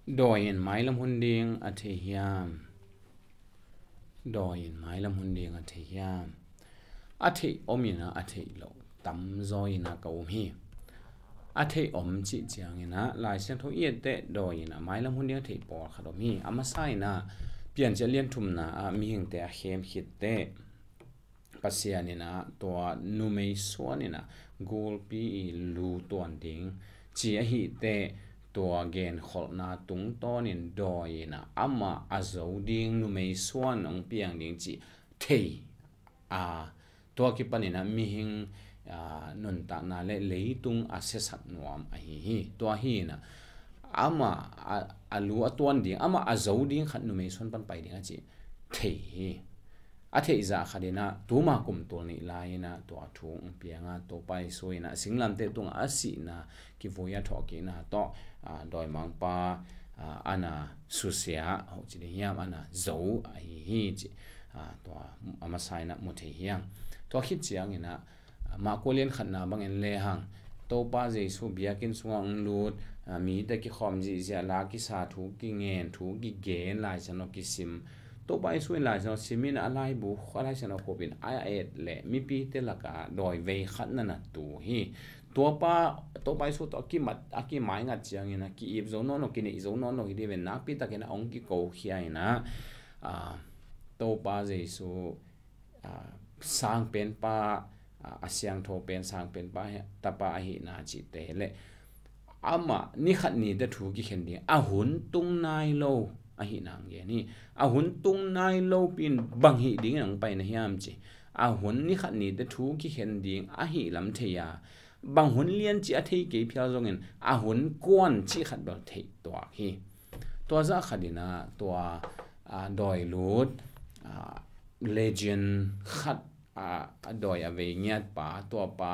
Doin mai lam hun ding a the hiam Doin mai lam hun ding a the hiam a the omina a the lo tam zoina ka hi a the om chi chiang ina lai siang tho ye te doin a mai lam hun ding the por khadom hi ama sai na pian che lian thum na a mi hing te a hem hit te pasianina to nu mei suanina gol pi lu ton ding chi a hi teตัวเกณฑ์ขลนาตุงต้นินดอยนะอามาอาโจดิงนุไม่ส่วนองเปียงดิงจีเทตัวกิปันนี่นะมีหิงนุนตานาเลเลยตุงอาเซสัตนวมอหิตัวฮีนะอามาอาลัวตัวดิงอามาอาโจดิงขัดนุไม่ส่วนปันไปดิงจีเทอาเทจะขัดนะตัวมากุมตัวนี้ลายนะตัวทุ่งเปียงตัวไปสวยนะสิ่งลำเตตุงอาศินะกิฟุยาทอกินะต่อโดยมังปาอันน่ะสุเสียเขาจะได้ยังอันน่ะโจไอ้ฮีจิตัวอามาใส่นะมุทเฮียงตัวคิดเสียงนะมาโคเลียนขันนาบางเอ็นเลหังตัวป้าเจสุเบียกินสวงลูดมีแต่กิขอมจีเสียลากิสาถูกิเงินถูกิเกนลายชนกิซิมตัวไปส่วนหลายชนซิมินอะไรบุอะไรชนโคบินไอเอ็ดเละมีปีเตลกาโดยเวขันนั่นน่ะตัวฮีตัวไปสุดตัวกิมัดกิไม้งัดเจียงนะกิอีฟโซนอนกินอีโซนอนกิเดเป็นนักปีตะกินะองกิโกเขียนะตัวป้าเจสุสร้างเป็นป้าอาเซียงโทเป็นสร้างเป็นป้าตาป้าหินาจิเตเลอามานี่ขัดนี่จะถูกกิเห็นดีอาหุนตุงนายโลอาหินางเยนี่อาหุนตุงนายโลเป็นบังหิดิ้งหนังไปในยามจีอาหุนนี่ขัดนี่จะถูกกิเห็นดีอาหิลำเทียบางหุ่นเลี้ยนจีอาทิเกี่ยวกับเงินอาหุ่นก้อนจีขัดแบบเทตัวฮีตัวจะขัดนะตัวดอยลูดเลเจนด์ขัดดอยเวียดป่าตัวป่า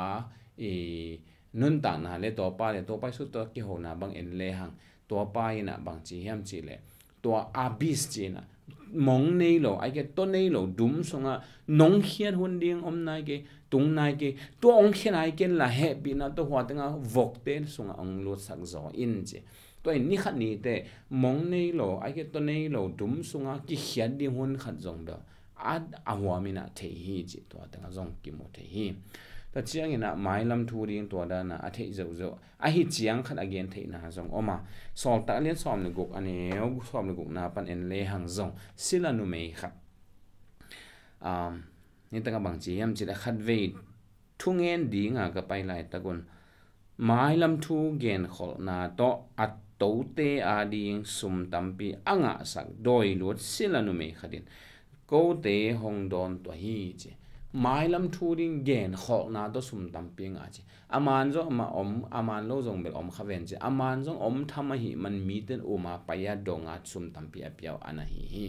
นุ่นต่างนะเลยตัวป่าเลยตัวไปสุดตัวกี่หัวนะบางเอ็นเลหังตัวป่านะบางจีเฮียมจีเลยตัวอาบิสจีนะมองในโลไอ้แกต้นในโลดุมส่งน้องเขียนหุ่นเดียงอมนายแกตุงนายแกตัวองเขียนไอ้แกละเฮปีนะตัวหัวตั้งวกเต้ส่งองลุดสักจออินเจตัวนี้ขัดนี้แต่มองในโลไอ้แกต้นในโลดุมส่งกี่เขียนดีหุ่นขัดจงเดอหัวมีนะเทฮีจิตัวตั้งจงกิโมเทฮีแต่เชียงนะไม้ลำทูริงตัวด้านนะอาทิตย์เจ้าไอ้หิเชียงขัดอเกนเทนะจงออกมาสอบตะเลียนสอบในกุกอันนี้สอบในกุกนะปันเอ็นเลหังจงสิลานุเมย์ครับนี่ตั้งบางจียมจิตขัดเวททุ่งเงินดีงาก็ไปหลายตะกุนไม้ลำทูเกนขอนาโตอัตโตเตอาดิงสุมตัมปีอ่างสักโดยลวดสิลานุเมย์ขัดินกูเตหงดอนตัวฮีจีไม้ลำทูริงเกนขอนาโตสุมตัมปีงาจีอามันจงมาอามันโลจงเบลขเวนจีอามันจงทำให้มันมีเต็นอุมาไปยาดงอาสุมตัมปีเปียวอันฮี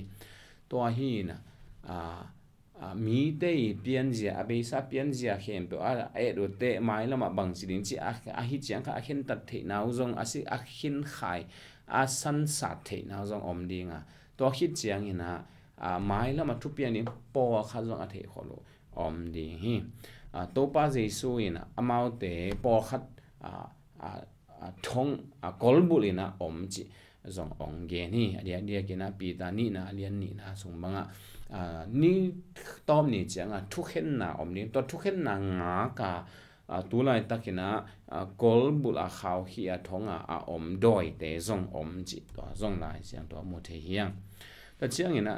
ตัวฮีนะมีได้เปลี่ยนเสียอาเบซ่าเปลี่ยนเสียเข้มเปล่าดูเตะไม้ละมาบางสิ่งที่ฮิตยังก็เห็นตัดเทนาวจงสิเห็นขายสันสัตเทนาวจงดีงตัวฮิตยังเห็นไม้ละมาทุบเปลี่ยนนี่ปอข้าจงเทขลุดีฮีตัวป้าเจสุยนะมาเอาเตะปอขัดทงกอลบุลีนะจีจงเกนี่เดียกินะปีตานี่นะเลียนนี่นะสมบังนี่ตอมนี่จังทุกเห็นนะนี่ตัวทุกเห็นนะงากาตัวไรตักนะกอลบุลขาวขี้ทงดอยแต่จงจีตัวจงลายเสียงตัวมุทเฮียงแต่เชียงนี่นะ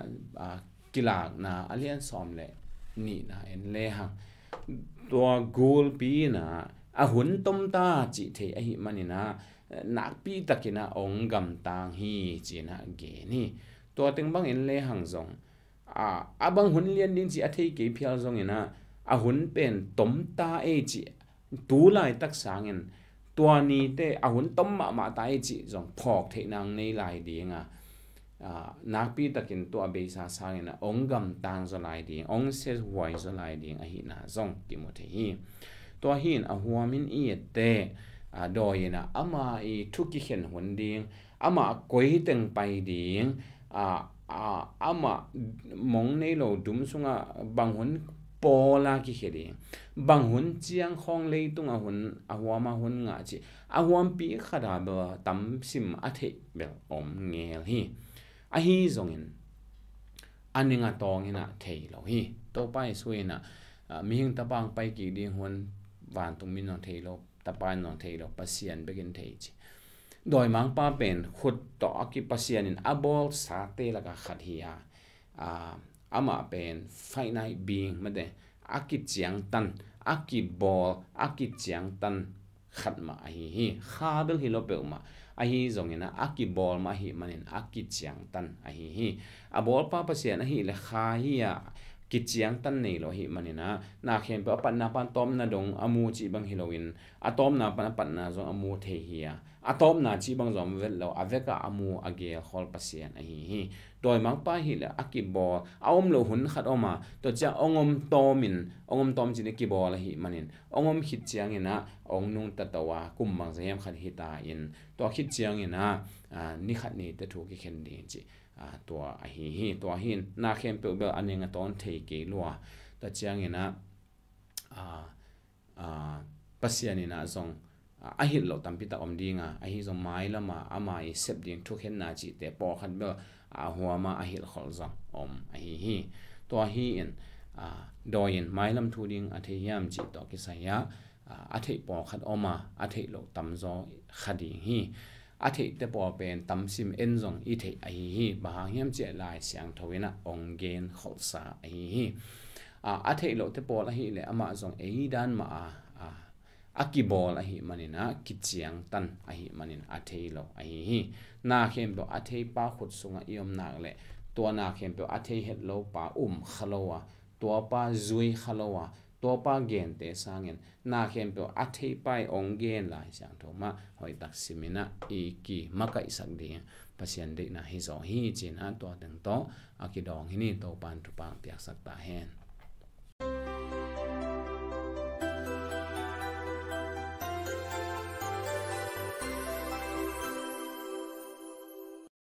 กีฬานะเลียนซ้อมเลยนี่นะเอ็นเลหังตัวกูลปีนะหุ่นต้มตาจีเทอหิมันนี่นะนักปีตะกินะองกำตางฮีจีนะเกนี่ตัวตึงบังเอ็นเลหังจงบางหุ่นเลียนดินจีอาทิตย์กี่เพียวจงนะหุ่นเป็นต้มตาจีตัวลายตักสางเงินตัวนี้แต่หุ่นต้มมาตาจีจงพอกเทนังในลายดีงนักปีตะกินตัวเบสาสางเงินองกำตางจะลายดีองเสหวยจะลายดีหินะจงกิโมเทฮีตัวหินหัวมินอีเตโดยนะอามาทุกข์เห็นหุ่นดีอามาก้อยตึงไปดีอามามองในโลดุมสุงบางหุ่นป pola ki khedi bang hun chiang khong leitung a hun a huama hun nga chi a huam pi khada ba tam sim a the bel om ngel hi a hi zongin aninga tongina thei lo hi to pai suina mihing tapang pai ki ding hun van tung min non thei lo tapan non thei lo pasian begin thei chi doi mang pa pen khut to ki pasian in abol sa te la ka khat hi ama pen finite being made aki chiang tan aki bol aki chiang tan khat ma hi kha bel hi lo pe ma a hi zongina aki bol ma hi manin aki chiang tan a hi a bol pa pasian a hi le kha hi ki chiang tan nei lo hi manina na khem pa pan na pan tom na dong amu chi bang hiloin atom na pan na zo amu the hi atom na chi bang zom vel lo aveka amu age khol pasian a hi doi mang pa hi le akibo aom lo hun khat oma to cha ongom tom chi ne ki bol hi manin ongom hit chiang ina ong nung ta tawa kum mang zem khat hi ta in to hit chiang ina ni khat ni te thu ki khen di chiตัวhiตัวหินนาเข้มเปเบลอันยังตอนเทกีลัวแต่เจียงนะปัสยานินะทรงหินเราตั้มพิตาอมดีงหิทรงไม้ละมาไม้เสพดิ่งทุกเห็นนาจิแต่พอขันเบลหัวมาหินขอลจังหิตัวหินดอยินไม้ลำทูดิ่งเทียมจิตอกิสายะเทีปอขัดออกมาเทีเราตั้มจอขัดดิ่งหิอาทิตย์เตปอเป็นตั้มซิมเอ็นซงอีเทไอฮีบางเฮียมเจลายเสียงทวินะองเกนขอลซาไอฮีอาทิตย์เราเตปอละฮีเลยอามาซงเอด้านมาอากิบอลไอฮีมันนี่นะกิจยังตันไอฮีมันนี่อาทิตย์เราไอฮีนาเข้มเปอาทิตย์ป้าขุดสุงอิยมนักเลยตัวนาเข้มเปอาทิตย์เห็ดเราป้าขลัวตัวป้าจุยขลัวตัวป้าเกนเตสังเงินนาเข้มเปอาทิตย์ไปองเกนลายเสียงทมาหอยตักซิมินะอีกีมักไอสักเดียปัสยันเด็กนะฮิโซฮีจีนตัวตึงโตอากิดองฮินี่โตปันทุปังเตียสักตาเฮน